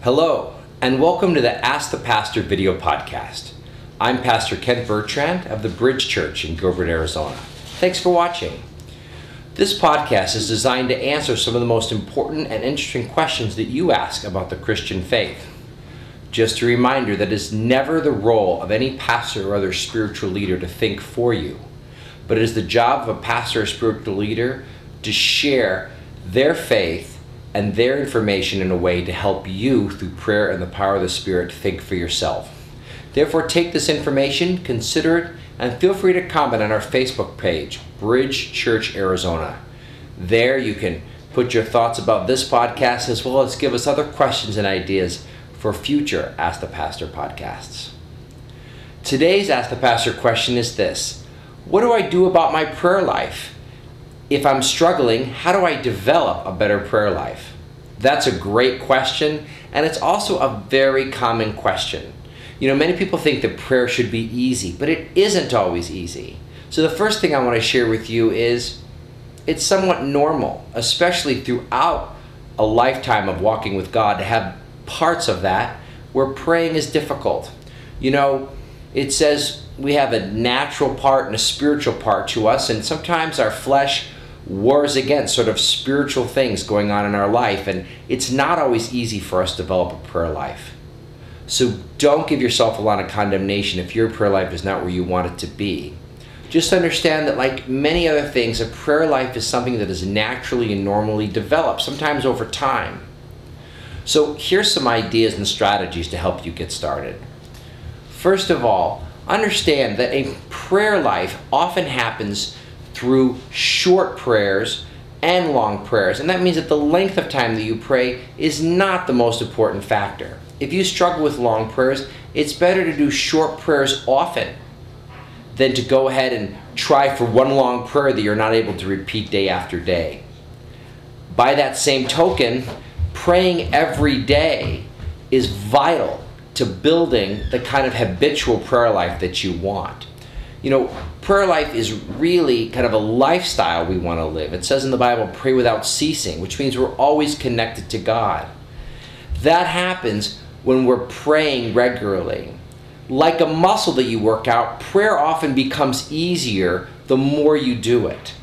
Hello, and welcome to the Ask the Pastor video podcast. I'm Pastor Kent Bertrand of the Bridge Church in Gilbert, Arizona. Thanks for watching. This podcast is designed to answer some of the most important and interesting questions that you ask about the Christian faith. Just a reminder that it's never the role of any pastor or other spiritual leader to think for you, but it is the job of a pastor or spiritual leader to share their faith and their information in a way to help you through prayer and the power of the Spirit think for yourself. Therefore, take this information, consider it, and feel free to comment on our Facebook page, Bridge Church Arizona. There you can put your thoughts about this podcast as well as give us other questions and ideas for future Ask the Pastor podcasts. Today's Ask the Pastor question is this: what do I do about my prayer life? If I'm struggling, how do I develop a better prayer life? That's a great question, and it's also a very common question. You know, many people think that prayer should be easy, but it isn't always easy. So the first thing I want to share with you is it's somewhat normal, especially throughout a lifetime of walking with God, to have parts of that where praying is difficult. You know, it says we have a natural part and a spiritual part to us, and sometimes our flesh wars against sort of spiritual things going on in our life, and it's not always easy for us to develop a prayer life. So don't give yourself a lot of condemnation if your prayer life is not where you want it to be. Just understand that, like many other things, a prayer life is something that is naturally and normally developed, sometimes over time. So here's some ideas and strategies to help you get started. First of all, understand that a prayer life often happens through short prayers and long prayers. And that means that the length of time that you pray is not the most important factor. If you struggle with long prayers, it's better to do short prayers often than to go ahead and try for one long prayer that you're not able to repeat day after day. By that same token, praying every day is vital to building the kind of habitual prayer life that you want. You know, prayer life is really kind of a lifestyle we want to live. It says in the Bible, pray without ceasing, which means we're always connected to God. That happens when we're praying regularly. Like a muscle that you work out, prayer often becomes easier the more you do it.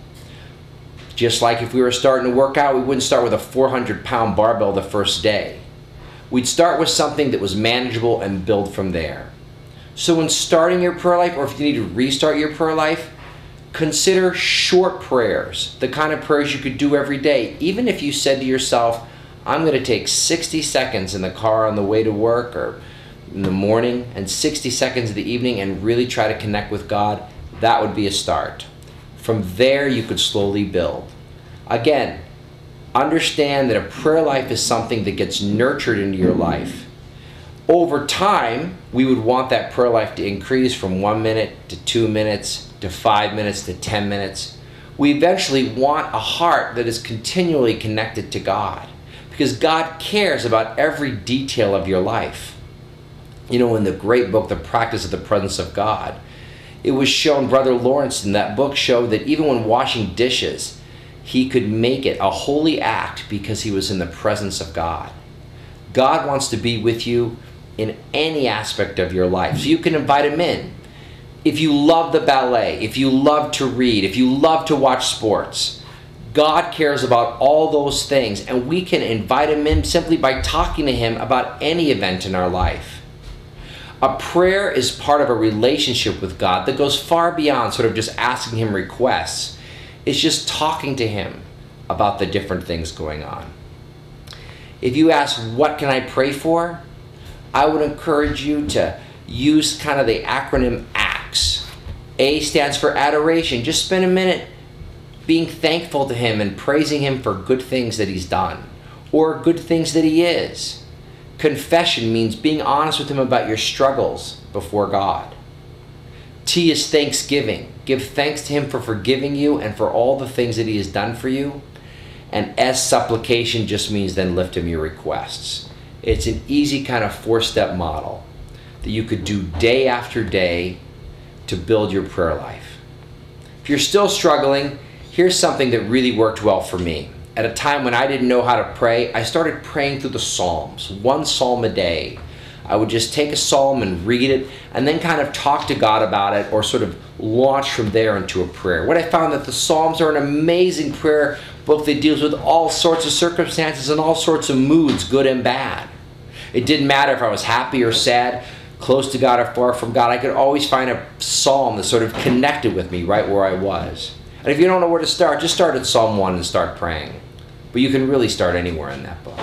Just like if we were starting to work out, we wouldn't start with a 400-pound barbell the first day. We'd start with something that was manageable and build from there. So when starting your prayer life, or if you need to restart your prayer life, consider short prayers, the kind of prayers you could do every day. Even if you said to yourself, I'm going to take 60 seconds in the car on the way to work or in the morning and 60 seconds in the evening and really try to connect with God, that would be a start. From there, you could slowly build. Again, understand that a prayer life is something that gets nurtured into your life. Over time, we would want that prayer life to increase from 1 minute to 2 minutes to 5 minutes to 10 minutes. We eventually want a heart that is continually connected to God, because God cares about every detail of your life. You know, in the great book, The Practice of the Presence of God, it was shown, Brother Lawrence in that book showed that even when washing dishes, he could make it a holy act because he was in the presence of God. God wants to be with you in any aspect of your life, so you can invite him in. If you love the ballet, if you love to read, if you love to watch sports, God cares about all those things, and we can invite him in simply by talking to him about any event in our life. A prayer is part of a relationship with God that goes far beyond sort of just asking him requests. It's just talking to him about the different things going on. If you ask, what can I pray for? I would encourage you to use kind of the acronym ACTS. A stands for adoration. Just spend a minute being thankful to him and praising him for good things that he's done or good things that he is. Confession means being honest with him about your struggles before God. T is thanksgiving. Give thanks to him for forgiving you and for all the things that he has done for you. And S, supplication, just means then lift him your requests. It's an easy kind of 4-step model that you could do day after day to build your prayer life. If you're still struggling, here's something that really worked well for me. at a time when I didn't know how to pray, I started praying through the Psalms, one psalm a day. I would just take a psalm and read it and then kind of talk to God about it, or sort of launch from there into a prayer. What I found that the Psalms are an amazing prayer book that deals with all sorts of circumstances and all sorts of moods, good and bad. It didn't matter if I was happy or sad, close to God or far from God. I could always find a psalm that sort of connected with me right where I was. And if you don't know where to start, just start at Psalm 1 and start praying. But you can really start anywhere in that book.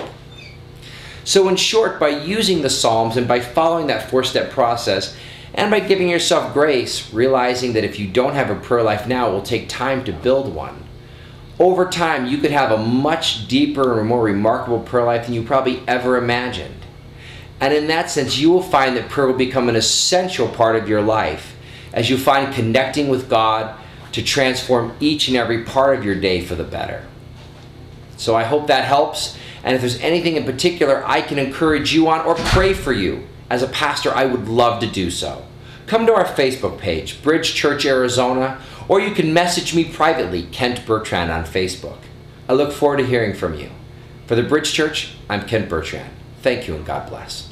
So in short, by using the Psalms and by following that 4-step process, and by giving yourself grace, realizing that if you don't have a prayer life now, it will take time to build one. Over time, you could have a much deeper and more remarkable prayer life than you probably ever imagined. And in that sense, you will find that prayer will become an essential part of your life as you find connecting with God to transform each and every part of your day for the better. So I hope that helps. And if there's anything in particular I can encourage you on or pray for you, as a pastor, I would love to do so. Come to our Facebook page, Bridge Church Arizona, or you can message me privately, Kent Bertrand, on Facebook. I look forward to hearing from you. For the Bridge Church, I'm Kent Bertrand. Thank you and God bless.